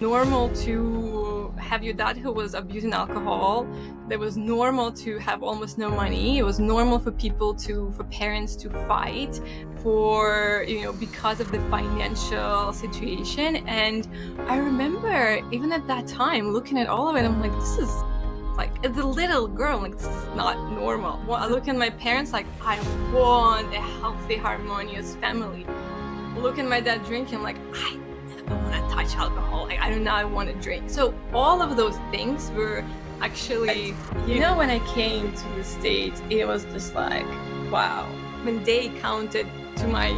normal to have your dad who was abusing alcohol. It was normal to have almost no money. It was normal for parents to fight because of the financial situation. And I remember even at that time looking at all of it, I'm like, this is like, as a little girl, I'm like, this is not normal. Well, I look at my parents like, I want a healthy, harmonious family. Look at my dad drinking, I'm like, I never want to touch alcohol. Like, I do not want to drink. So all of those things were actually, when I came to the States, it was just like, wow. When they counted to my,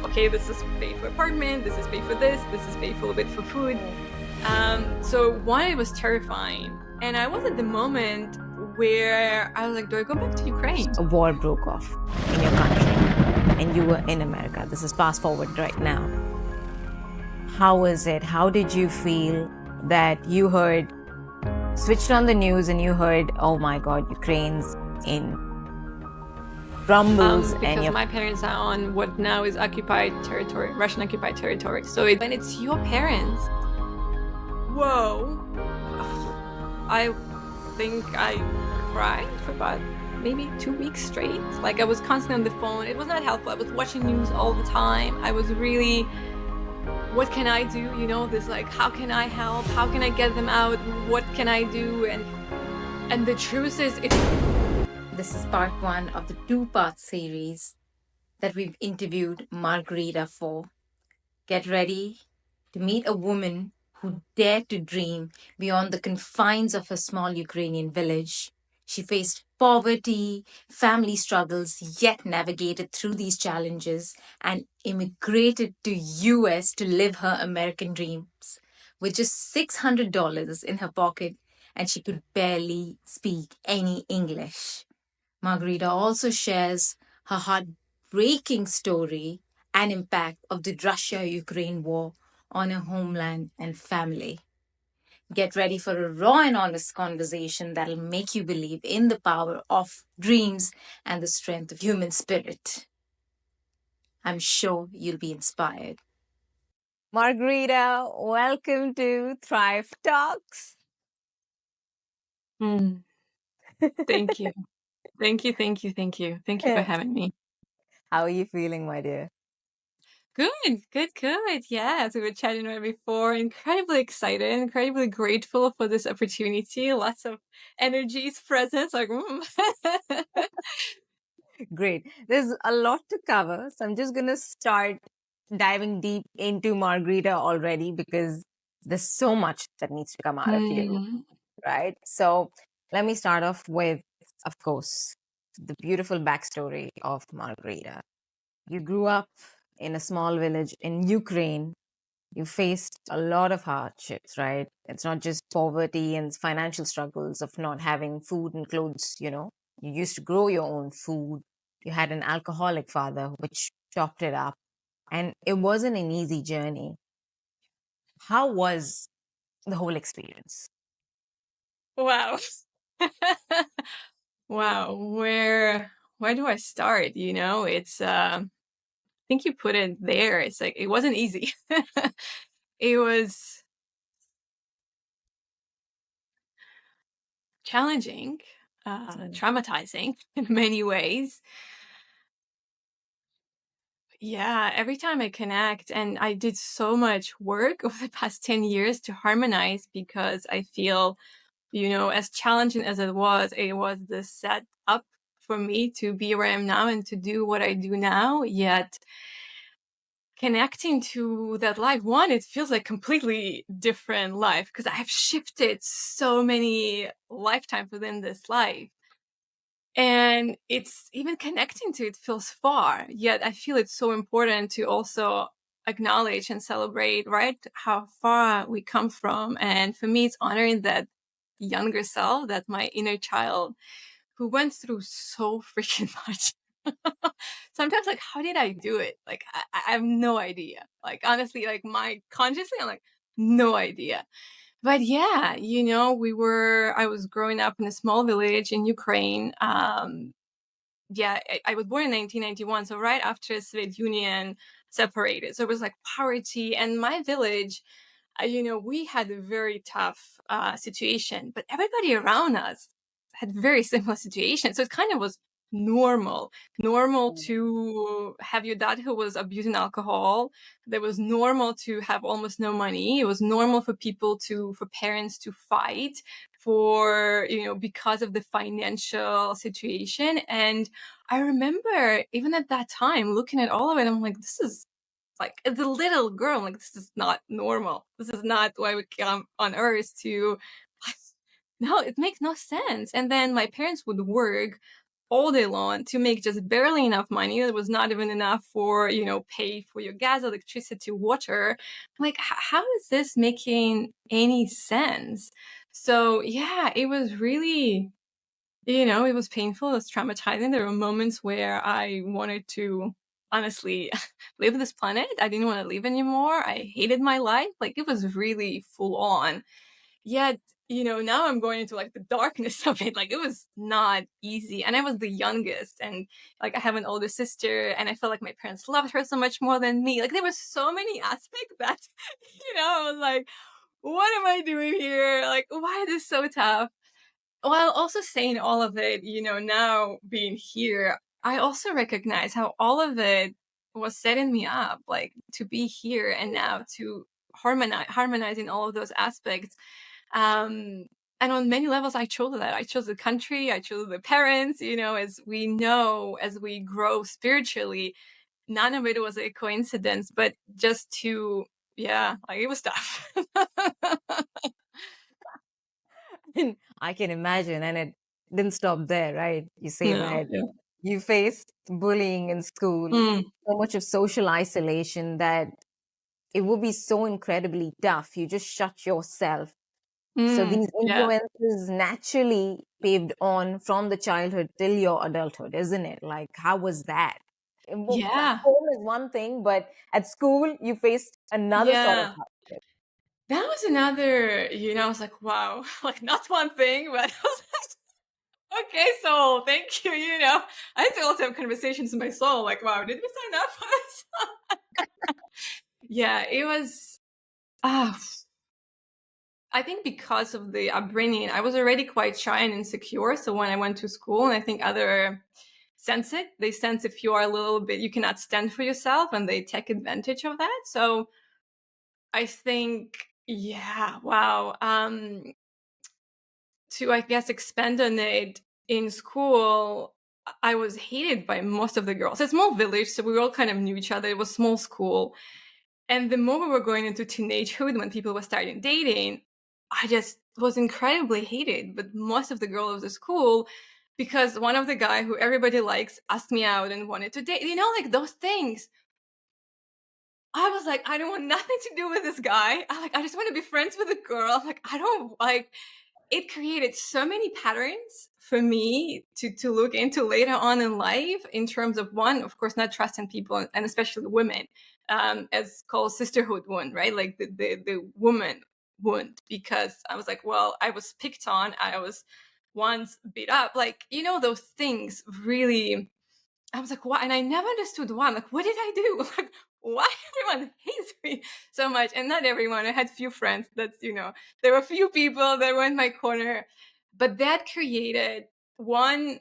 okay, this is paid for apartment, this is paid for this is paid for a little bit for food. So one, it was terrifying. And I was at the moment where I was like, do I go back to Ukraine? A war broke off in your country and you were in America. This is fast forward right now. How was it? How did you feel that you switched on the news and you heard, oh my God, Ukraine's in rumbles? Because my parents are on what now is occupied territory, Russian occupied territory. So when it's your parents, whoa. I think I cried for about maybe 2 weeks straight. Like, I was constantly on the phone. It was not helpful. I was watching news all the time. I was really, what can I do? This like, how can I help? How can I get them out? What can I do? And the truth is, This is part 1 of the 2-part series that we've interviewed Margaryta for. Get ready to meet a woman who dared to dream beyond the confines of her small Ukrainian village. She faced poverty, family struggles, yet navigated through these challenges and immigrated to US to live her American dreams. With just $600 in her pocket, and she could barely speak any English. Margaryta also shares her heartbreaking story and impact of the Russia-Ukraine war on her homeland and family. Get ready for a raw and honest conversation that'll make you believe in the power of dreams and the strength of human spirit. I'm sure you'll be inspired. Margaryta, welcome to Thrive Talks. Thank you. Thank you for having me. How are you feeling, my dear? Good. Yeah, as we were chatting right before, incredibly excited, incredibly grateful for this opportunity. Lots of energies present. Like, Great. There's a lot to cover. So I'm just going to start diving deep into Margaryta already because there's so much that needs to come out of you, right? So let me start off with, of course, the beautiful backstory of Margaryta. You grew up in a small village in Ukraine. You faced a lot of hardships, right? It's not just poverty and financial struggles of not having food and clothes, You used to grow your own food. You had an alcoholic father, which chopped it up. And it wasn't an easy journey. How was the whole experience? Wow. Wow. Where do I start? It's I think you put it there. It's like, it wasn't easy. It was challenging, traumatizing in many ways. Yeah, every time I connect, and I did so much work over the past 10 years to harmonize, because I feel, as challenging as it was the set up for me to be where I am now and to do what I do now. Yet connecting to that life, one, it feels like completely different life because I have shifted so many lifetimes within this life. And it's even connecting to it feels far, yet I feel it's so important to also acknowledge and celebrate, right, how far we come from. And for me, it's honoring that younger self, that my inner child who went through so freaking much. Sometimes, like, how did I do it? Like, I have no idea. Like, honestly, like, my consciously, I'm like, no idea. But yeah, I was growing up in a small village in Ukraine. Yeah, I was born in 1991, so right after the Soviet Union separated. So it was like poverty, and my village, we had a very tough situation, but everybody around us had very similar situations. So it kind of was normal to have your dad who was abusing alcohol. That was normal to have almost no money. It was normal for for parents to fight because of the financial situation. And I remember even at that time looking at all of it, I'm like, this is like, as a little girl, I'm like, this is not normal. This is not why we come on earth to. No, it makes no sense. And then my parents would work all day long to make just barely enough money. It was not even enough for, pay for your gas, electricity, water. I'm like, how is this making any sense? So yeah, it was really, it was painful. It was traumatizing. There were moments where I wanted to honestly leave this planet. I didn't want to live anymore. I hated my life. Like, it was really full on. Yet, now I'm going into like the darkness of it. Like, it was not easy. And I was the youngest. And like, I have an older sister, and I felt like my parents loved her so much more than me. Like, there were so many aspects that, I was like, what am I doing here? Like, why is this so tough? While also saying all of it, now being here, I also recognize how all of it was setting me up, like, to be here and now to harmonizing all of those aspects. Um, and on many levels, I chose that. I chose the country. I chose the parents. As we know, as we grow spiritually, none of it was a coincidence. But just to, yeah, like, it was tough. And I can imagine. And it didn't stop there, right? You say No. that Yeah. you faced bullying in school, Mm, so much of social isolation that it would be so incredibly tough. You just shut yourself. So these yeah. influences naturally paved on from the childhood till your adulthood, isn't it? Like, how was that? At Yeah. home is one thing, but at school you faced another sort of Yeah. hardship. That was another, I was like, wow, like, not one thing, but I was like, okay, soul, thank you, I had to also have conversations with my soul, like, wow, did we sign up for this? Yeah, it was, ah, I think because of the upbringing, I was already quite shy and insecure. So when I went to school, and I think other sense it, they sense if you are a little bit, you cannot stand for yourself, and they take advantage of that. So I think, yeah, wow. To, I guess, expand on it, in school, I was hated by most of the girls. It's a small village, so we all kind of knew each other. It was small school. And the more we were going into teenagehood, when people were starting dating, I just was incredibly hated. But most of the girls of the school, because one of the guy who everybody likes asked me out and wanted to date, like those things. I was like, I don't want nothing to do with this guy. I just want to be friends with a girl. Like, I don't like, it created so many patterns for me to look into later on in life, in terms of, one, of course, not trusting people, and especially women, as called sisterhood wound, right? Like the woman wound, because I was like, well, I was picked on, I was once beat up, like, those things really. I was like, why? And I never understood why. I'm like, what did I do? Like, why everyone hates me so much? And not everyone. I had few friends. There were few people that were in my corner. But that created, one,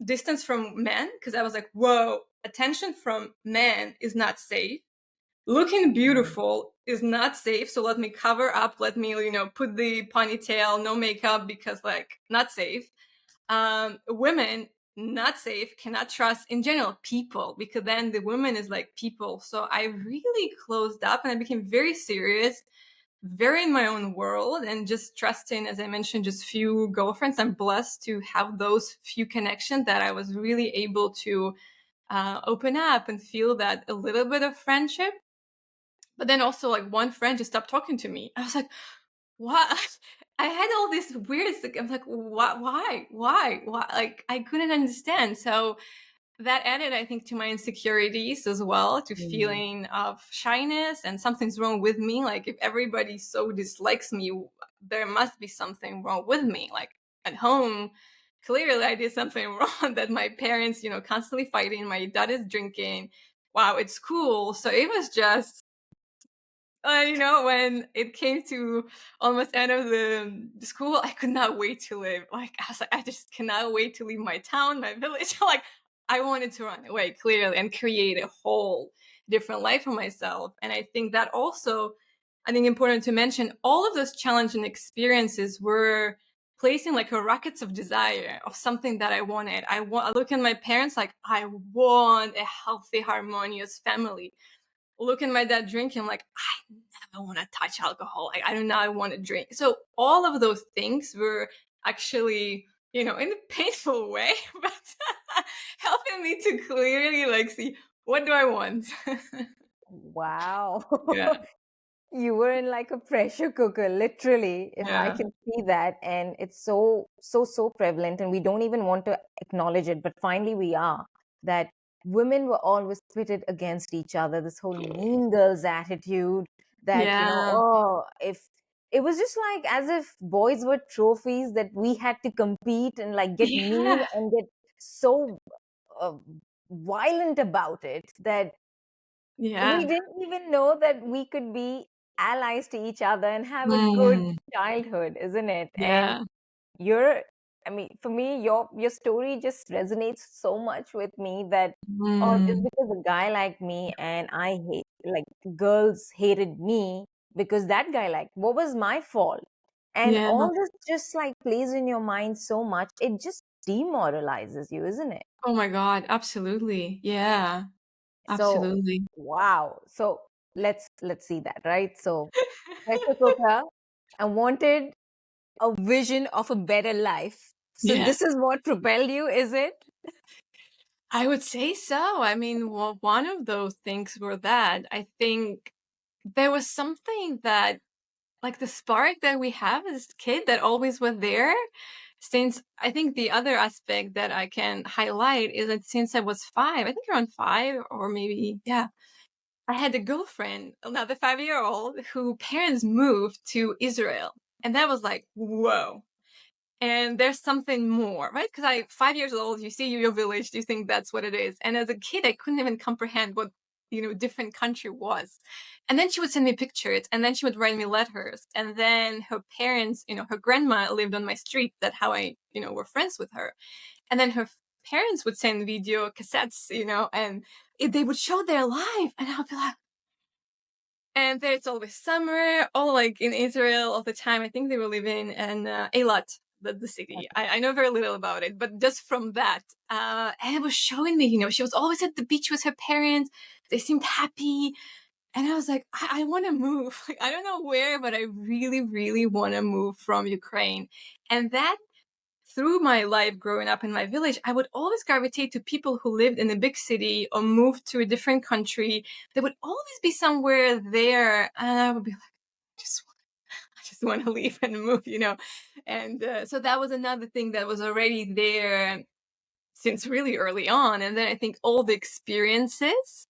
distance from men, because I was like, whoa, attention from men is not safe. Looking beautiful is not safe. So let me cover up. Let me, put the ponytail, no makeup, because, like, not safe. Women, not safe, cannot trust in general people, because then the woman is like people. So I really closed up, and I became very serious, very in my own world, and just trusting, as I mentioned, just few girlfriends. I'm blessed to have those few connections that I was really able to open up and feel that a little bit of friendship. But then also, like, one friend just stopped talking to me. I was like, what? I had all this weird, like, I'm like, why? Like, I couldn't understand. So that added, I think, to my insecurities as well, to Mm. feeling of shyness and something's wrong with me. Like, if everybody so dislikes me, there must be something wrong with me. Like, at home, clearly I did something wrong, that my parents, constantly fighting. My dad is drinking. Wow, it's cool. So it was just, when it came to almost end of the school, I could not wait to live. Like, I was like, I just cannot wait to leave my town, my village. Like, I wanted to run away clearly and create a whole different life for myself. And I think that also, I think important to mention, all of those challenging experiences were placing like a rockets of desire of something that I wanted. I look at my parents like, I want a healthy, harmonious family. Look at my dad drinking. I'm like, I never want to touch alcohol. Like, I do not want to drink. So all of those things were actually, in a painful way, but helping me to clearly like see what do I want. Wow. Yeah, You were in like a pressure cooker, literally, if I yeah, can see that. And it's so, so, so prevalent, and we don't even want to acknowledge it. But finally, we are. That women were always pitted against each other, this whole mean girls attitude that, yeah, oh, if it was just like as if boys were trophies that we had to compete and like get mean yeah, and get so uh, violent about it that we yeah. didn't even know that we could be allies to each other and have a good Mm, childhood, isn't it? And yeah. you're, I mean, for me, your story just resonates so much with me that, oh, just Mm, because a guy like me and I hate, like, girls hated me because that guy, like, what was my fault? And yeah. all this just like plays in your mind so much, it just demoralizes you, isn't it? Oh my God. Absolutely. Yeah. So, Absolutely. wow. So let's see that, right? So pressure cooker and wanted a vision of a better life. So Yeah. this is what propelled you, is it? I would say so. I mean, well, one of those things were that I think there was something that, like the spark that we have as a kid that always was there. Since I think the other aspect that I can highlight is that since I was 5, I think around 5 or maybe, yeah, I had a girlfriend, another 5-year-old, who parents moved to Israel. And that was like, whoa. And there's something more, right? Because 5 years old, you see your village, you think that's what it is. And as a kid, I couldn't even comprehend what, different country was. And then she would send me pictures, and then she would write me letters. And then her parents, her grandma lived on my street. That's how I, were friends with her. And then her parents would send video cassettes, and they would show their life. And I'll be like, and there it's always summer, all like in Israel all the time. I think they were living in Eilat, the city. I know very little about it, but just from that, and it was showing me, she was always at the beach with her parents. They seemed happy. And I was like, I want to move. Like, I don't know where, but I really, really want to move from Ukraine. And that through my life growing up in my village, I would always gravitate to people who lived in a big city or moved to a different country. There would always be somewhere there, and I would be like, just, I just want to leave and move. And so that was another thing that was already there since really early on. And then I think all the experiences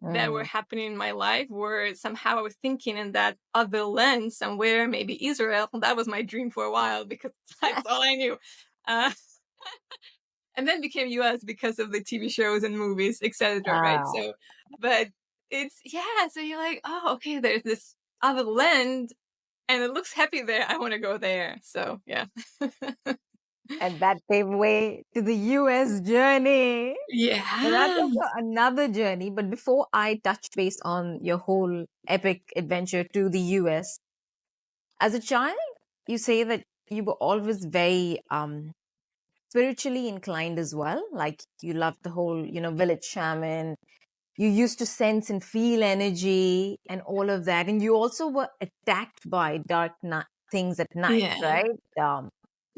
that were Mm. happening in my life were somehow I was thinking in that other lens somewhere, maybe Israel. That was my dream for a while because that's all I knew. Uh, and then became US because of the TV shows and movies, etc. Right? Wow. So, but it's yeah. So you're like, oh, okay. There's this other land, and it looks happy there. I want to go there. So yeah, And that paved way to the US journey. Now that's yeah, also another journey. But before I touch base on your whole epic adventure to the US, as a child, you say that you were always very spiritually inclined as well. Like you loved the whole, village shaman. You used to sense and feel energy and all of that. And you also were attacked by things at night, yeah, right?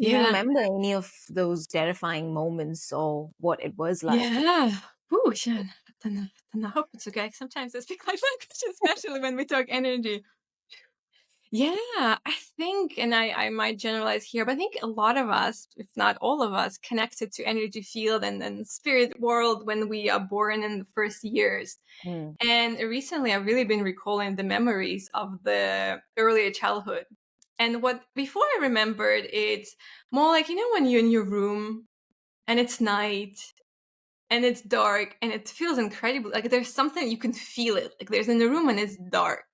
Do you yeah, remember any of those terrifying moments or what it was like? yeah. Ooh, yeah. Then I hope it's okay. Sometimes I speak like language, especially when we talk energy. Yeah, I think, and I might generalize here, but I think a lot of us, if not all of us, connected to energy field and spirit world when we are born in the first years. Hmm. And recently, I've really been recalling the memories of the earlier childhood. And what before I remembered, it's more like, when you're in your room and it's night and it's dark and it feels incredible. Like there's something you can feel it. Like there's in the room and it's dark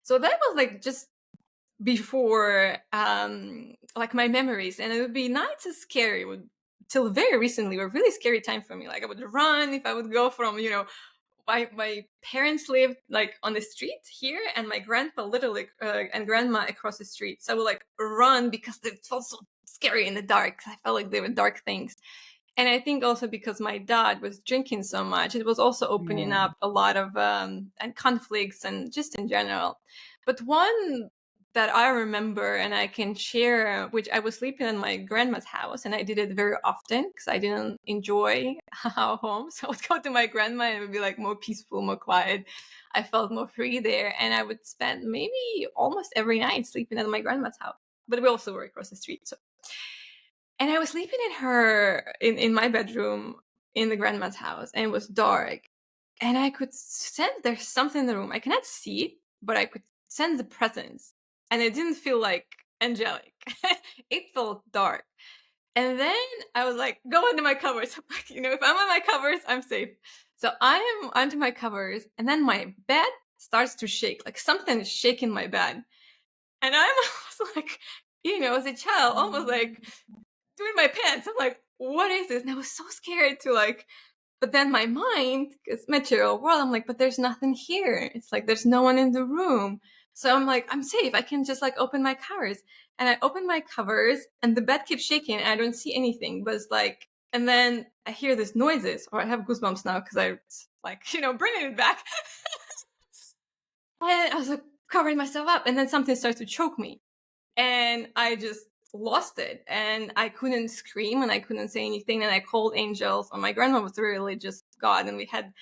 So that was like just before like my memories, and it would be not so scary. It would, till very recently, were really scary time for me. Like I would run if I would go from, my parents lived like on the street here, and my grandpa literally and grandma across the street. So I would like run because it felt so scary in the dark. I felt like they were dark things. And I think also because my dad was drinking so much, it was also opening Mm. up a lot of and conflicts and just in general. But one that I remember and I can share, which I was sleeping in my grandma's house, and I did it very often because I didn't enjoy our home. So I would go to my grandma and it would be like more peaceful, more quiet. I felt more free there, and I would spend maybe almost every night sleeping at my grandma's house. But we also were across the street, so. And I was sleeping in my bedroom in the grandma's house, and it was dark. And I could sense there's something in the room. I cannot see it, but I could sense the presence. And it didn't feel like angelic. It felt dark. And then I was like, go under my covers. I'm like, if I'm on my covers, I'm safe. So I am under my covers, and then my bed starts to shake. Like something is shaking my bed. And I'm almost like, as a child, almost like doing my pants. I'm like, what is this? And I was so scared to like, but then my mind, because material world, I'm like, but there's nothing here. It's like there's no one in the room. So I'm like, I'm safe. I can just like open my covers. And I open my covers, and the bed keeps shaking, and I don't see anything. But it's like, and then I hear these noises, or I have goosebumps now because I like, bringing it back. And I was like covering myself up, and then something starts to choke me, and I just lost it, and I couldn't scream, and I couldn't say anything, and I called angels. Or my grandma was a religious god, and we had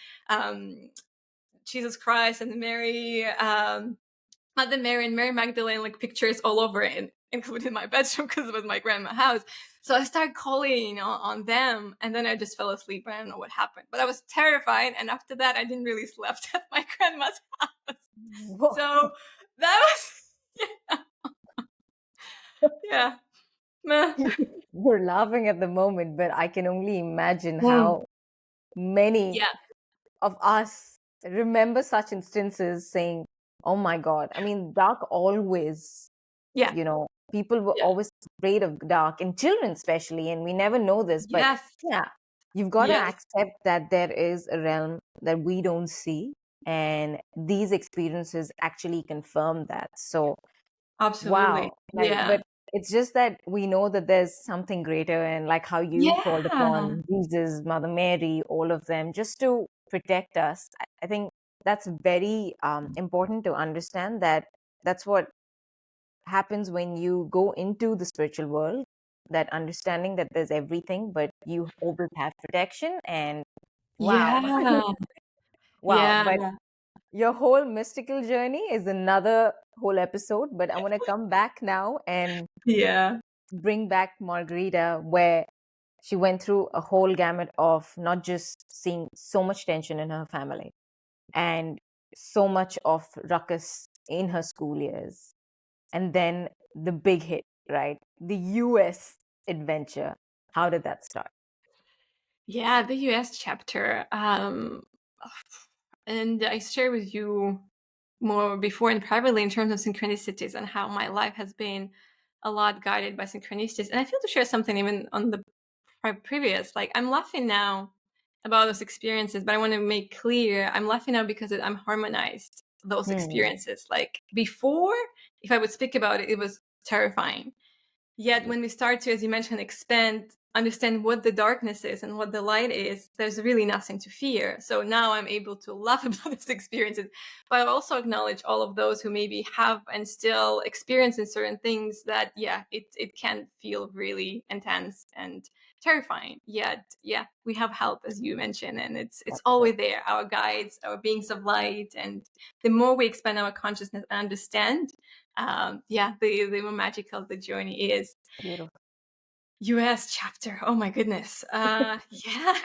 Jesus Christ and Mary, Mother Mary and Mary Magdalene like pictures all over it, including my bedroom because it was my grandma's house. So I started calling on them, and then I just fell asleep. I don't know what happened, but I was terrified, and after that I didn't really sleep at my grandma's house. Whoa. So that was yeah. Meh. We're laughing at the moment, but I can only imagine Mm. how many Yeah. of us remember such instances saying, oh my God. I mean, dark always, Yeah. people were Yeah. always afraid of dark, and children especially, and we never know this. But Yes. yeah, you've got to Yes. accept that there is a realm that we don't see. And these experiences actually confirm that. So, Absolutely. wow. Like, Yeah. but it's just that we know that there's something greater, and like how you called Yeah. upon Jesus, Mother Mary, all of them, just to protect us. I think that's very important to understand that that's what happens when you go into the spiritual world, that understanding that there's everything, but you always have protection. And wow. Yeah. Wow. Yeah. But your whole mystical journey is another whole episode, but I want to come back now and Yeah. bring back Margarita, where she went through a whole gamut of not just seeing so much tension in her family and so much of ruckus in her school years. And then the big hit, right? The US adventure. How did that start? Yeah, the US chapter. And I shared with you more before and privately in terms of synchronicities and how my life has been a lot guided by synchronicities. And I feel to share something even on the previous. Like, I'm laughing now about those experiences, but I want to make clear I'm laughing now because I'm harmonized those Hmm. experiences. Like before, if I would speak about it, it was terrifying. Yet when we start to, as you mentioned, expand, understand what the darkness is and what the light is, there's really nothing to fear. So now I'm able to laugh about these experiences, but I also acknowledge all of those who maybe have and still experiencing certain things that, yeah, it can feel really intense and terrifying. Yet, yeah, we have help, as you mentioned, and it's That's right. always there, our guides, our beings of light. And the more we expand our consciousness and understand, yeah, the more magical the journey is. Beautiful. US chapter. Oh my goodness. Yeah.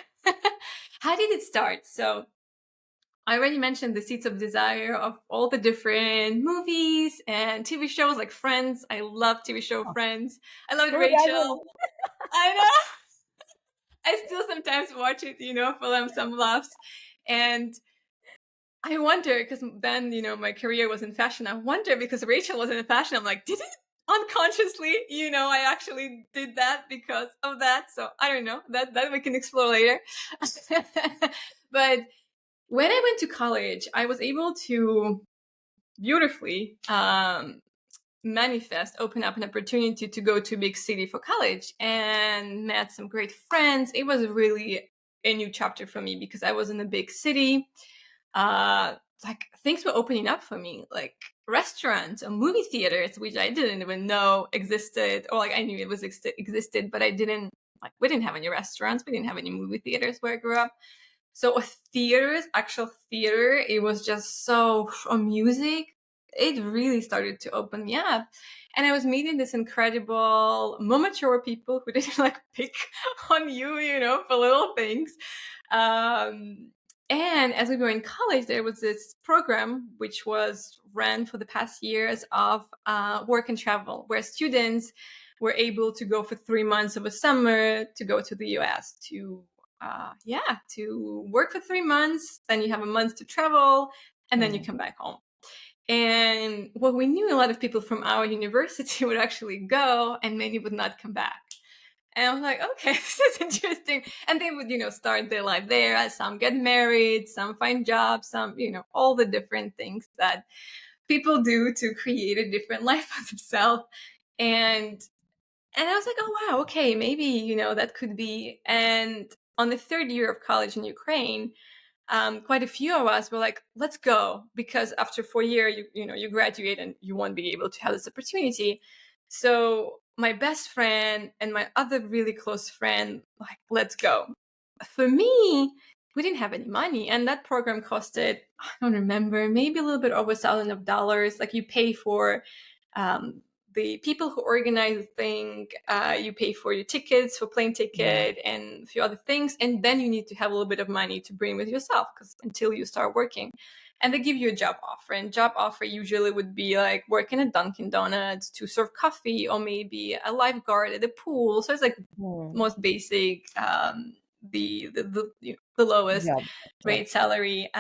How did it start? So I already mentioned the Seeds of Desire of all the different movies and TV shows like Friends. I love TV show Oh, Friends. I loved who Rachel. doesn't? I know. I still sometimes watch it, for some laughs. And I wonder because then, my career was in fashion. I wonder because Rachel was in fashion. I'm like, did it unconsciously, I actually did that because of that. So I don't know. That we can explore later. But when I went to college, I was able to beautifully manifest, open up an opportunity to go to a big city for college and met some great friends. It was really a new chapter for me because I was in a big city. Like things were opening up for me, like restaurants or movie theaters, which I didn't even know existed, or like I knew it was existed, but I didn't like we didn't have any restaurants, we didn't have any movie theaters where I grew up. So theaters, actual theater, it was just so music. It really started to open me up. And I was meeting this incredible, more mature people who didn't like pick on you, for little things. And as we were in college, there was this program which was ran for the past years of work and travel, where students were able to go for 3 months of a summer to go to the US to work for 3 months. Then you have a month to travel, and then you Mm. come back home. And what we knew, a lot of people from our university would actually go, and many would not come back. And I was like, okay, this is interesting. And they would, start their life there. Some get married, some find jobs, some, all the different things that people do to create a different life for themselves. And and I was like, oh wow, okay, maybe, that could be. And on the third year of college in Ukraine, quite a few of us were like, let's go, because after 4 years, you graduate and you won't be able to have this opportunity. So my best friend and my other really close friend, like, let's go. For me, we didn't have any money, and that program costed, I don't remember, maybe a little bit over $1,000. Like you pay for um, the people who organize the thing, you pay for your tickets, for plane Mm. ticket, and a few other things, and then you need to have a little bit of money to bring with yourself because until you start working. And they give you a job offer, and job offer usually would be like working at Dunkin' Donuts to serve coffee, or maybe a lifeguard at the pool. So it's like Mm. most basic, the lowest Job. Yeah. rate salary.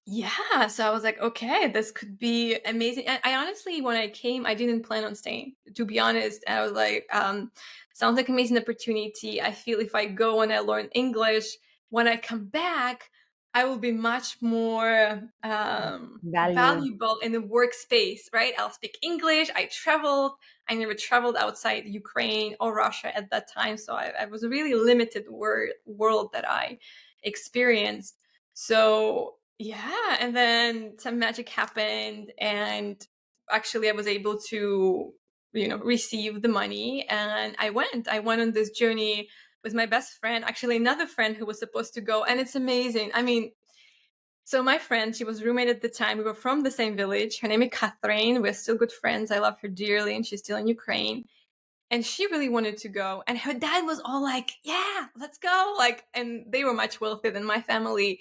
Yeah, so I was like, okay, this could be amazing. And I honestly, when I came, I didn't plan on staying. To be honest, I was like, sounds like amazing opportunity. I feel if I go and I learn English, when I come back, I will be much more Valued. valuable in the workspace, right? I'll speak English. I traveled. I never traveled outside Ukraine or Russia at that time, so I was a really limited world that I experienced. So yeah, and then some magic happened, and actually I was able to, receive the money, and I went on this journey with my best friend, actually another friend who was supposed to go, and it's amazing. I mean, so my friend, she was roommate at the time. We were from the same village. Her name is Catherine. We're still good friends. I love her dearly, and she's still in Ukraine. And she really wanted to go, and her dad was all like, yeah, let's go, like, and they were much wealthier than my family.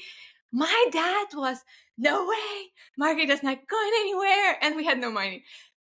My dad was, no way, Margaryta's not going anywhere, and we had no money.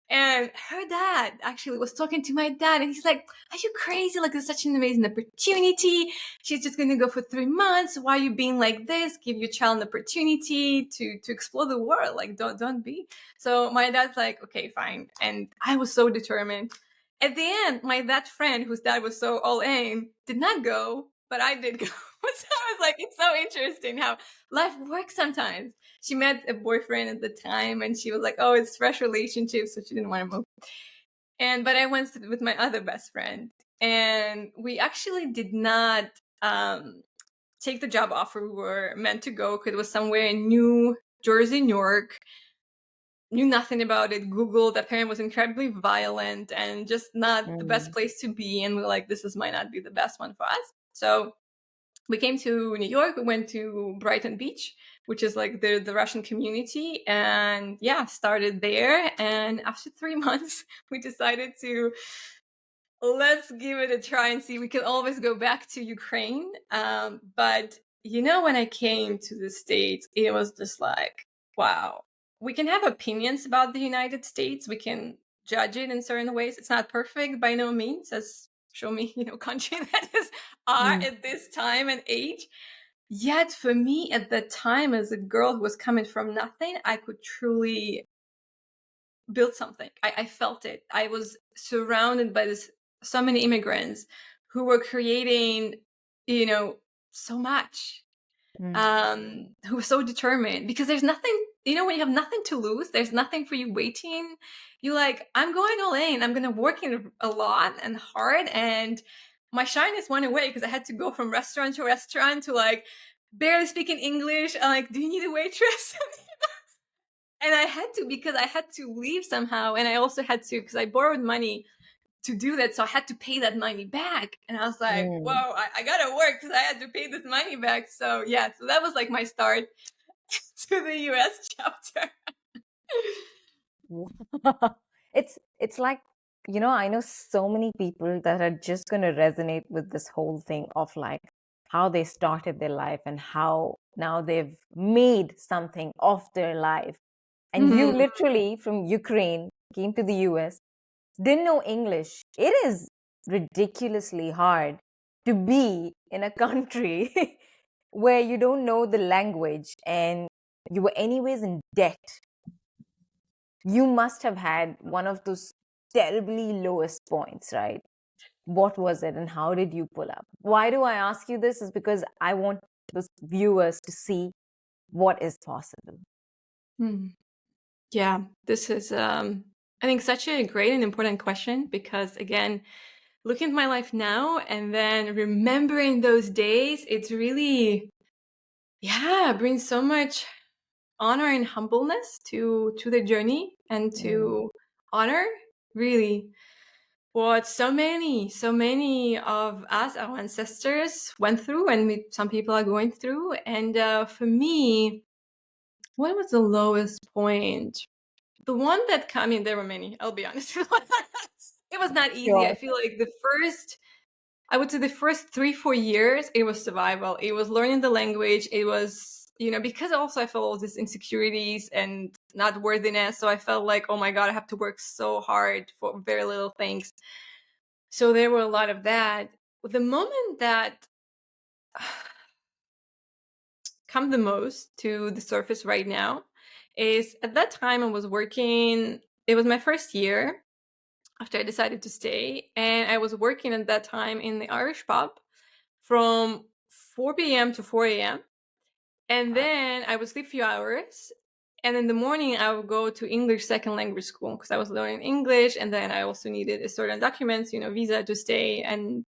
And her dad actually was talking to my dad, and he's like, are you crazy? Like, it's such an amazing opportunity. She's just going to go for 3 months. Why are you being like this? Give your child an opportunity to explore the world. Like, don't be. So my dad's like, okay, fine. And I was so determined. At the end, my that friend whose dad was so all in did not go, but I did go. So I was like, it's so interesting how life works sometimes. She met a boyfriend at the time, and she was like, oh, it's fresh relationship, so she didn't want to move. But I went with my other best friend, and we actually did not take the job offer we were meant to go, because it was somewhere in New Jersey, New York. Knew nothing about it. Googled. Apparently, was incredibly violent and just not the best Mm. place to be. And we're like, this might not be the best one for us. So we came to New York. We went to Brighton Beach, which is like the Russian community, and yeah, started there. And after 3 months, we decided to, let's give it a try and see. We can always go back to Ukraine, but when I came to the States, it was just like, wow. We can have opinions about the United States. We can judge it in certain ways. It's not perfect by no means, as show me, country that is are Mm. at this time and age. Yet for me at that time, as a girl who was coming from nothing, I could truly build something. I felt it. I was surrounded by so many immigrants who were creating, you know, so much. Mm. Who was so determined, because there's nothing, when you have nothing to lose, there's nothing for you waiting. You like, I'm going all in. I'm gonna work in a lot and hard, and my shyness went away because I had to go from restaurant to restaurant to like barely speaking English. I'm like, do you need a waitress? And I had to, because I had to leave somehow, and I also had to, because I borrowed money to do that, so I had to pay that money back. And I was like, whoa, Mm. I gotta work because I had to pay this money back. So yeah, so that was like my start to the US chapter. It's like, I know so many people that are just going to resonate with this whole thing of like how they started their life and how now they've made something of their life. And you Mhm. literally from Ukraine came to the US, didn't know English. It is ridiculously hard to be in a country where you don't know the language and you were anyways in debt. You must have had one of those terribly lowest points, right? What was it and how did you pull up? Why do I ask you this? Is because I want the viewers to see what is possible. Hmm. Yeah, this is, I think, such a great and important question, because, again, looking at my life now and then remembering those days, it's really, yeah, brings so much honor and humbleness to the journey, and Mm. to honor, really, what so many of us, our ancestors, went through, and some people are going through. And for me, what was the lowest point? The one that, I mean, there were many, I'll be honest. It was not easy. I Sure. feel like I would say the first 3-4 years, it was survival. It was learning the language. It was, because also I felt all these insecurities and not worthiness. So I felt like, oh my God, I have to work so hard for very little things. So there were a lot of that. The moment that come the most to the surface right now is, at that time I was working. It was my first year after I decided to stay, and I was working at that time in the Irish pub from 4 p.m. to 4 a.m. And then I would sleep a few hours. And in the morning, I would go to English second language school because I was learning English. And then I also needed a certain documents, visa to stay and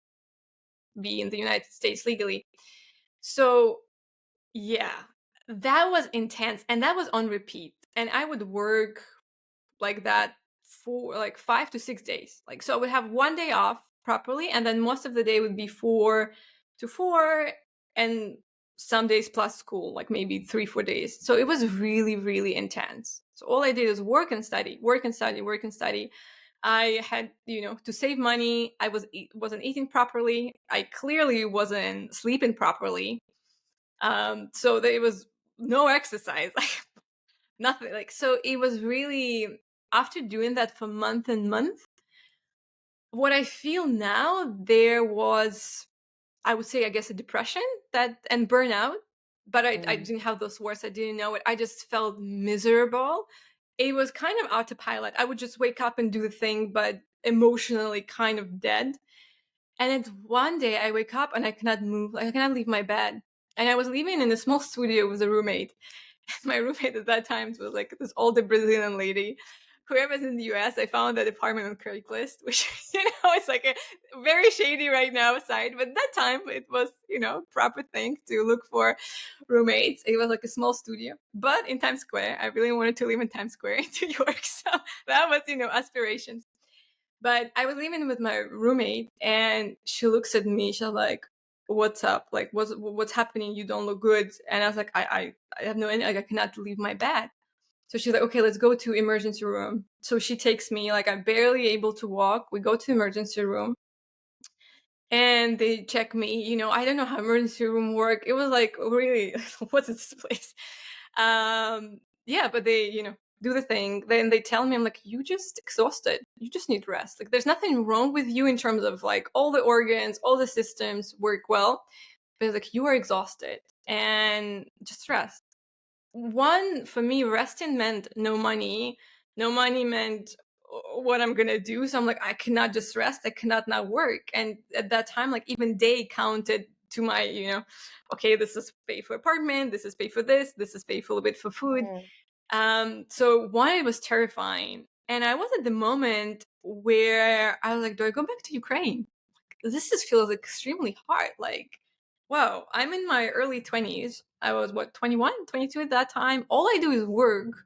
be in the United States legally. So, yeah, that was intense. And that was on repeat. And I would work like that for like 5 to 6 days. Like, so I would have one day off properly, and then most of the day would be 4 to 4, and some days plus school, like maybe 3-4 days. So it was really, really intense. So all I did is work and study, work and study, work and study. I had, to save money. I wasn't eating properly. I clearly wasn't sleeping properly. So there was no exercise. Nothing, like, so it was really, after doing that for month and month, what I feel now, there was, I would say, I guess, a depression that and burnout. But I Mm. didn't have those words. I didn't know it. I just felt miserable. It was kind of autopilot. I would just wake up and do the thing, but emotionally kind of dead. And then one day I wake up and I cannot move. Like, I cannot leave my bed. And I was living in a small studio with a roommate. My roommate at that time was like this older Brazilian lady. Whoever's in the US, I found that apartment on Craigslist, which, it's like a very shady right now site. But that time it was, proper thing to look for roommates. It was like a small studio, but in Times Square. I really wanted to live in Times Square in New York. So that was, aspirations. But I was living with my roommate, and she looks at me. She's like, "What's up? Like, what's happening? You don't look good." And I was like, I have no, like, I cannot leave my bed. So she's like, "Okay, let's go to emergency room." So she takes me, like, I'm barely able to walk. We go to emergency room, and they check me. I don't know how emergency room work. It was like, really, what's this place? Yeah, but they, do the thing. Then they tell me, I'm like, you just exhausted. You just need rest. Like, there's nothing wrong with you in terms of like all the organs, all the systems work well, but like, you are exhausted. and just rest. One, for me, resting meant no money. No money meant what I'm gonna do. So I'm like, I cannot just rest. I cannot not work. And at that time, like even day counted to my, okay, this is pay for apartment. This is pay for this. This is pay for a little bit for food. Mm. So one, it was terrifying. And I was at the moment where I was like, do I go back to Ukraine? This just feels extremely hard. Like, wow, I'm in my early 20s. I was, what, 21, 22 at that time. All I do is work.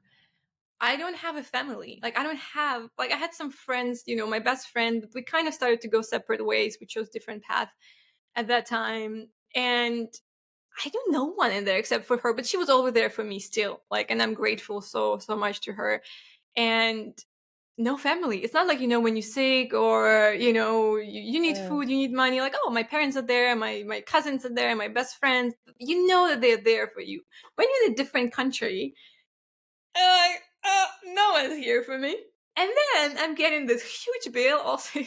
I don't have a family. Like, I don't have, like, I had some friends, my best friend, but we kind of started to go separate ways. We chose different paths at that time. And I do no one in there except for her, but she was always there for me still. Like, and I'm grateful so much to her. And no family. It's not like, when you're sick or, you need Mm. food, you need money. Like, oh, my parents are there, my cousins are there, my best friends. You know that they're there for you. When you're in a different country, like, no one's here for me. And then I'm getting this huge bill. Also,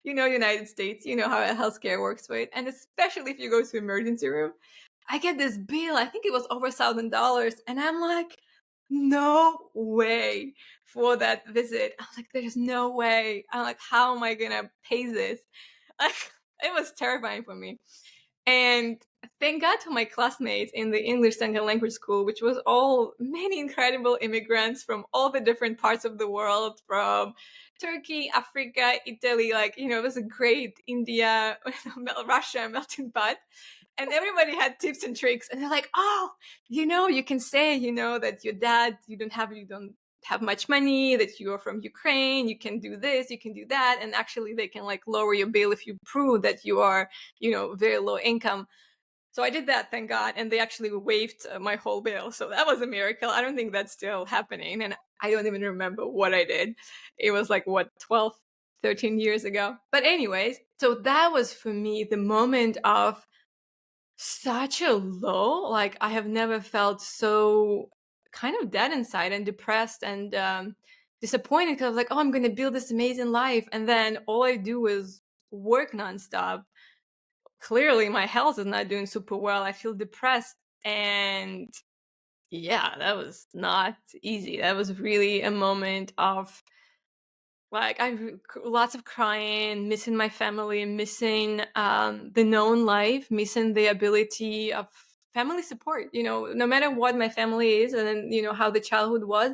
United States, you know how healthcare works, right? And especially if you go to emergency room, I get this bill. I think it was over $1,000, and I'm like, no way for that visit. I'm like, there's no way. I'm like, how am I gonna pay this? Like, it was terrifying for me. And thank God to my classmates in the English second language school, which was all many incredible immigrants from all the different parts of the world, from Turkey, Africa, Italy, like, it was a great India, Russia melting pot. And everybody had tips and tricks. And they're like, oh, you can say, that your dad, you don't have much money, that you are from Ukraine, you can do this, you can do that. And actually they can like lower your bill if you prove that you are, very low income. So I did that, thank God. And they actually waived my whole bill. So that was a miracle. I don't think that's still happening. And I don't even remember what I did. It was like, what, 12, 13 years ago. But anyways, so that was for me the moment of such a low. Like, I have never felt so kind of dead inside and depressed and disappointed, because I was like, oh, I'm going to build this amazing life. And then all I do is work nonstop. Clearly, my health is not doing super well. I feel depressed. And yeah, that was not easy. That was really a moment of like, lots of crying, missing my family, missing the known life, missing the ability of family support. No matter what my family is, and then, how the childhood was,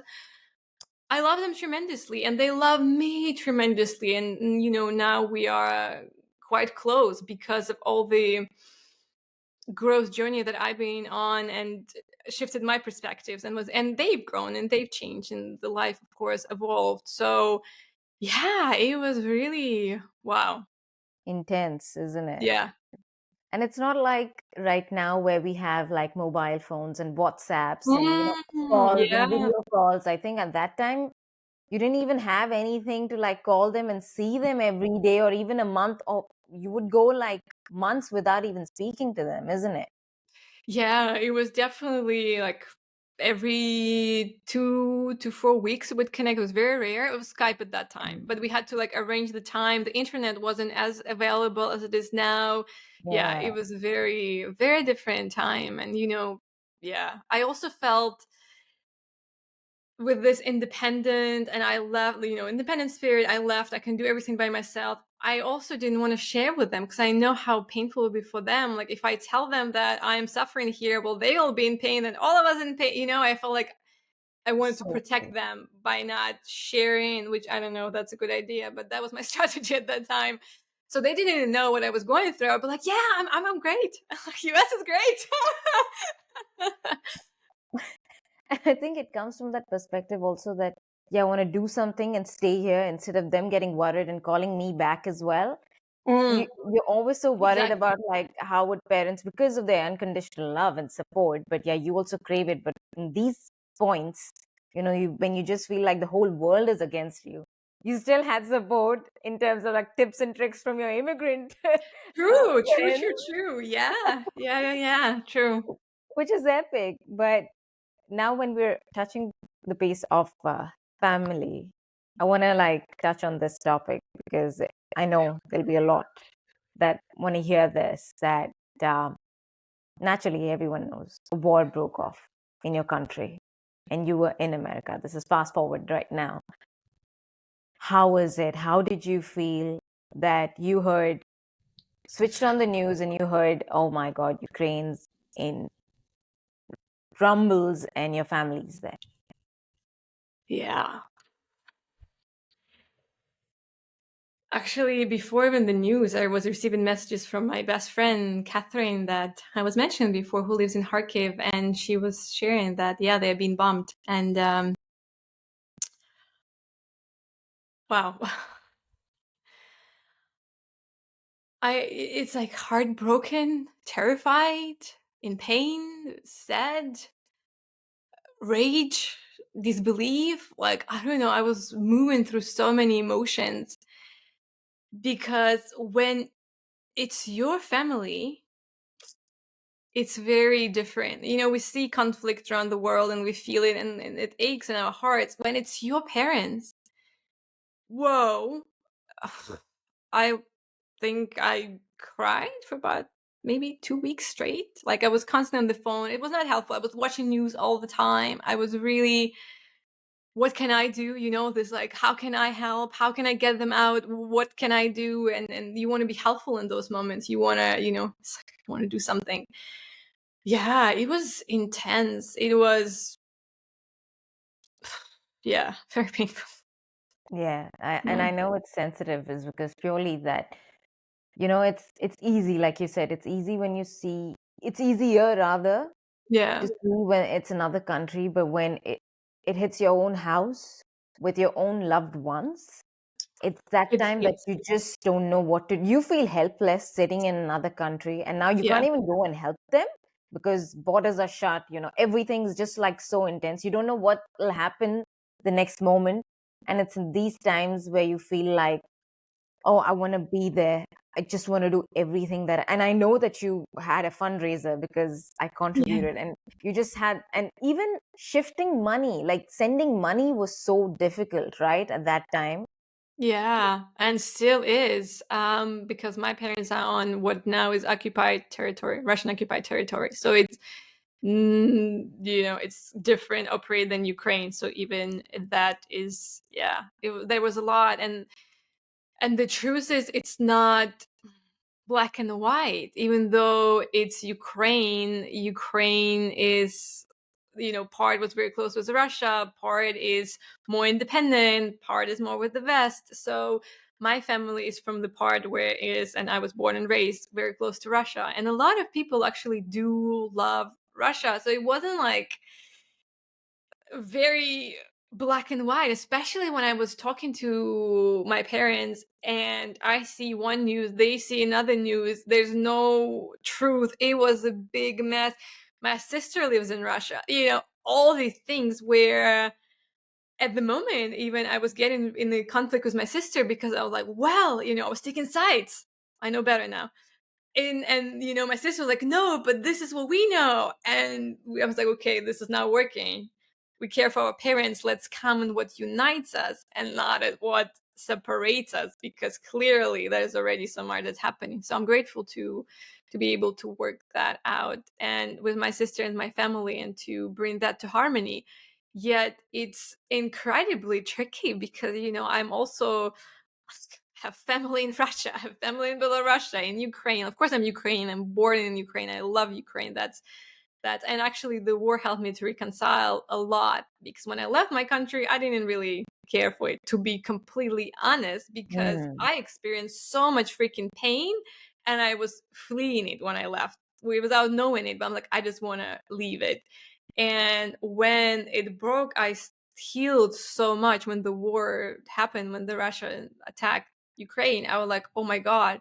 I love them tremendously, and they love me tremendously. And now we are quite close because of all the growth journey that I've been on, and shifted my perspectives, and they've grown and they've changed, and the life, of course, evolved. So yeah, it was really wow. Intense, isn't it? Yeah. And it's not like right now where we have like mobile phones and WhatsApps and, calls and Yeah. video calls. I think at that time, you didn't even have anything to like call them and see them every day or even a month, or you would go like months without even speaking to them, isn't it? Yeah, it was definitely like every 2 to 4 weeks we would connect. It was very rare. It was Skype at that time, but we had to like arrange the time. The internet wasn't as available as it is now. Yeah, Yeah. it was a very, very different time. And yeah, I also felt with this independent, and I left, independent spirit. I left. I can do everything by myself. I also didn't want to share with them because I know how painful it would be for them. Like, if I tell them that I'm suffering here, well, they will be in pain and all of us in pain. I felt like I wanted to So protect true. them by not sharing, which I don't know, that's a good idea, but that was my strategy at that time. So they didn't even know what I was going through. I'd be like, yeah, I'm great. US is great. And I think it comes from that perspective also that, yeah, I want to do something and stay here instead of them getting worried and calling me back as well. Mm, You're always so worried exactly. about like how would parents, because of their unconditional love and support, but yeah, you also crave it. But in these points, when you just feel like the whole world is against you, you still had support in terms of like tips and tricks from your immigrant True, true, parents, true, true. Yeah. Yeah, yeah, yeah. True. which is epic. But now when we're touching the piece of family, I want to like touch on this topic because I know there'll be a lot that want to hear this, that um, naturally, everyone knows a war broke off in your country and you were in America. This is fast forward right now. How was it? How did you feel that you heard, switched on the news and you heard, oh my God, Ukraine's in rumbles and your family's there? Yeah. Actually, before even the news, I was receiving messages from my best friend, Catherine, that I was mentioned before, who lives in Kharkiv. And she was sharing that, yeah, they have been bombed. And wow. It's like heartbroken, terrified, in pain, sad, rage, disbelief. Like, I don't know, I was moving through so many emotions because when it's your family, it's very different. You know, we see conflict around the world and we feel it, and it aches in our hearts. When it's your parents, whoa. I think I cried for about maybe 2 weeks straight. Like, I was constantly on the phone. It was not helpful. I was watching news all the time. I was really, what can I do? You know, this, like, how can I help? How can I get them out? What can I do? And you want to be helpful in those moments. You want to, you know, it's like, you want to do something. Yeah, it was intense. It was, yeah, very painful. Yeah, and Yeah. I know it's sensitive is because purely that, you know, it's easy, like you said, it's easy when you see, it's easier rather to Yeah. see when it's another country, but when it hits your own house with your own loved ones, it's that It time that hits. you just don't know what to, you feel helpless sitting in another country, and now you Yeah. can't even go and help them because borders are shut, you know, everything's just like so intense. You don't know what will happen the next moment. And it's in these times where you feel like, oh, I want to be there. I just want to do everything that, and I know that you had a fundraiser because I Yeah. contributed, and you just had, and even shifting money, like sending money was so difficult, right? At that time. Yeah, and still is, because my parents are on what now is occupied territory, Russian occupied territory. So it's, you know, it's different operate than Ukraine. So even that is, yeah, there was a lot, and the truth is, it's not black and white. Even though it's Ukraine, Ukraine is, you know, part was very close with Russia, part is more independent, part is more with the West. So my family is from the part where it is, and I was born and raised very close to Russia. And a lot of people actually do love Russia. So it wasn't like very black and white, especially when I was talking to my parents and I see one news, they see another news. There's no truth. It was a big mess. My sister lives in Russia. You know, all these things where at the moment, even I was getting in the conflict with my sister because I was like, well, you know, I was taking sides. I know better now. And you know, my sister was like, no, but this is what we know. And I was like, okay, this is not working. We care for our parents. Let's come on what unites us and not at what separates us, because clearly there's already some art that's happening. So I'm grateful to be able to work that out and with my sister and my family and to bring that to harmony. Yet it's incredibly tricky because, you know, I'm also have family in Russia, I have family in Belarus, in Ukraine. Of course, I'm Ukrainian. I'm born in Ukraine. I love Ukraine. That's that. And actually, the war helped me to reconcile a lot because when I left my country, I didn't really care for it, to be completely honest, because Mm. I experienced so much freaking pain and I was fleeing it when I left without knowing it. But I'm like, I just want to leave it. And when it broke, I healed so much when the war happened, when the Russia attacked Ukraine. I was like, oh my God,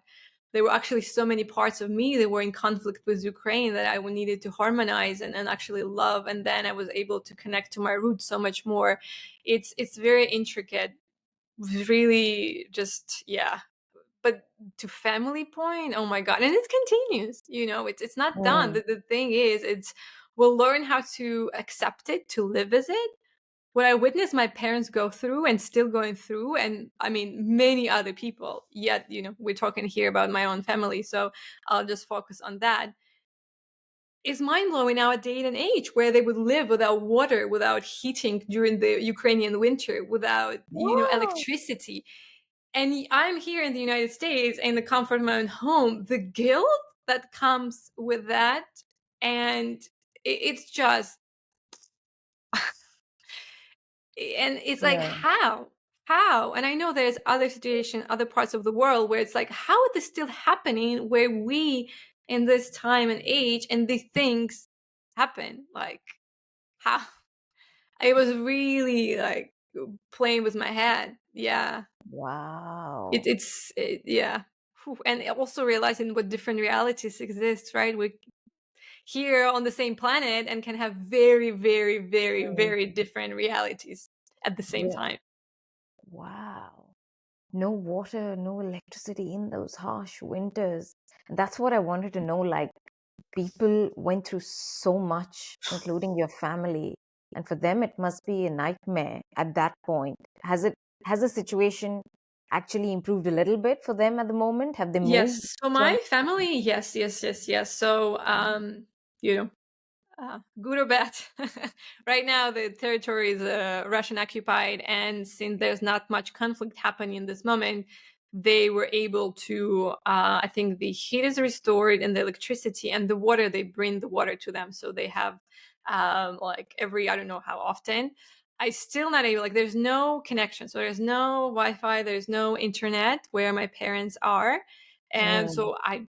there were actually so many parts of me that were in conflict with Ukraine that I needed to harmonize and actually love. And then I was able to connect to my roots so much more. It's very intricate, really, just, yeah. But to family point, oh my God. And it continues, you know, it's not done. Mm. The thing is, it's, we'll learn how to accept it, to live with it. What I witnessed my parents go through and still going through, and I mean, many other people, yet, you know, we're talking here about my own family. So I'll just focus on that. is mind-blowing now at day and age, where they would live without water, without heating during the Ukrainian winter, without Wow. electricity. And I'm here in the United States in the comfort of my own home. The guilt that comes with that, and it's just, and it's like, Yeah. how? And I know there's other situations, other parts of the world where it's like, how is this still happening, where we in this time and age and these things happen? Like, how? It was really like playing with my head. Yeah. Wow. Yeah. And also realizing what different realities exist, right? We here on the same planet and can have very, very, very, Mm. very different realities at the same Yeah. time. Wow. No water, no electricity in those harsh winters. And that's what I wanted to know. Like, people went through so much, including your family. And for them, it must be a nightmare at that point. Has the situation actually improved a little bit for them at the moment? Have they moved Yes. So some? my family, yes, yes, yes, yes. So, you know, good or bad. Right now, the territory is Russian occupied, and since there's not much conflict happening in this moment, they were able to. I think the heat is restored, and the electricity and the water. They bring the water to them, so they have like every, I don't know how often. I still not able, like there's no connection, so there's no Wi-Fi, there's no internet where my parents are, and Mm. so I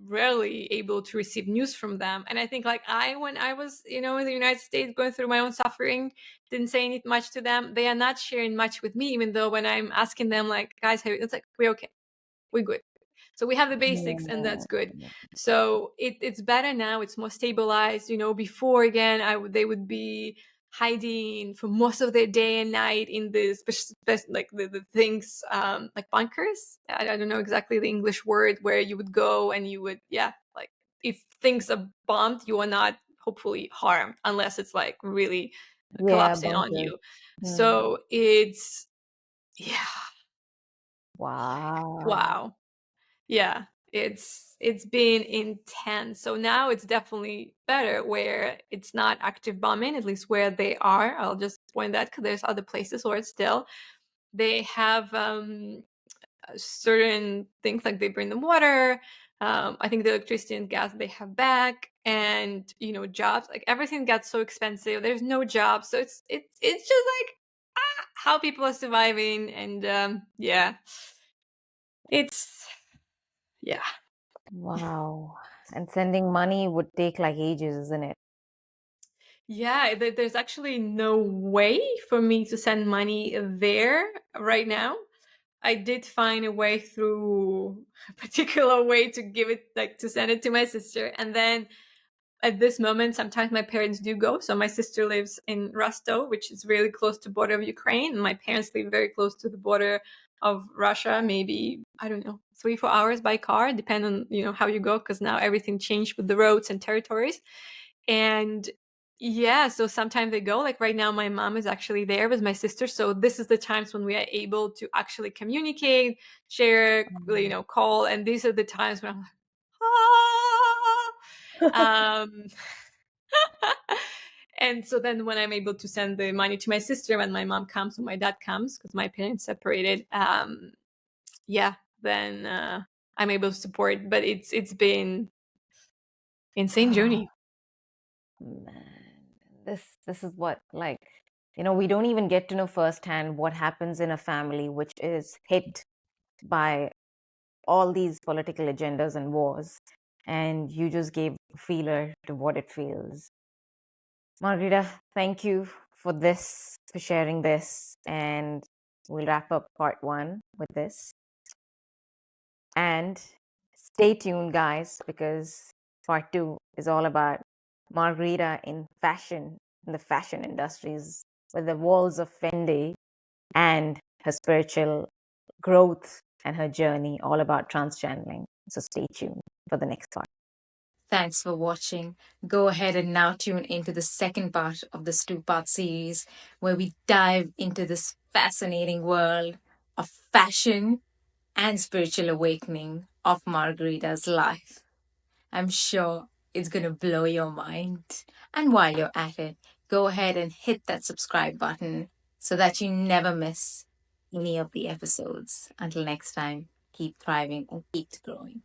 rarely able to receive news from them. And I think like when I was, in the United States going through my own suffering, didn't say any much to them. They are not sharing much with me, even though when I'm asking them like, guys, it's like, we're okay, we're good. So we have the basics, and that's good. Mm. So it's better now. It's more stabilized. Before, again, they would be hiding for most of their day and night in the like the things, like bunkers. I don't know exactly the English word, where you would go and you would, yeah, like if things are bombed, you are not hopefully harmed unless it's like really Yeah, collapsing on bunkers. you. Mm. So it's, yeah, Wow. wow. Yeah, it's been intense. So now it's definitely better where it's not active bombing, at least where they are. I'll just point that, because there's other places where it's still, they have certain things, like they bring them water. I think the electricity and gas they have back, and jobs, like everything got so expensive. There's no jobs, so it's just like, how people are surviving, and yeah, it's, yeah. Wow. And sending money would take like ages, isn't it? Yeah, there's actually no way for me to send money there right now. I did find a way through a particular way to give it, like to send it to my sister. And then at this moment, sometimes my parents do go. So my sister lives in Rostov, which is really close to border of Ukraine. And my parents live very close to the border of Russia, maybe, I don't know, 3-4 hours by car, depending on, how you go, because now everything changed with the roads and territories. And yeah, so sometimes they go, like right now my mom is actually there with my sister, so this is the times when we are able to actually communicate, share, Mm. call, and these are the times when I'm like, um and so then when I'm able to send the money to my sister when my mom comes or my dad comes, because my parents separated, yeah, then I'm able to support. But it's been insane Oh, journey. man. This is what, like, we don't even get to know firsthand what happens in a family which is hit by all these political agendas and wars, and you just gave a feeler to what it feels. Margarita, thank you for sharing this, and we'll wrap up part one with this. And stay tuned, guys, because part two is all about Margarita in fashion, in the fashion industries, with the walls of Fendi and her spiritual growth and her journey, all about trans channeling. So stay tuned for the next part. Thanks for watching. Go ahead and now tune into the second part of this two-part series where we dive into this fascinating world of fashion and spiritual awakening of Margarita's life. I'm sure It's going to blow your mind. And while you're at it, go ahead and hit that subscribe button so that you never miss any of the episodes. Until next time, keep thriving and keep growing.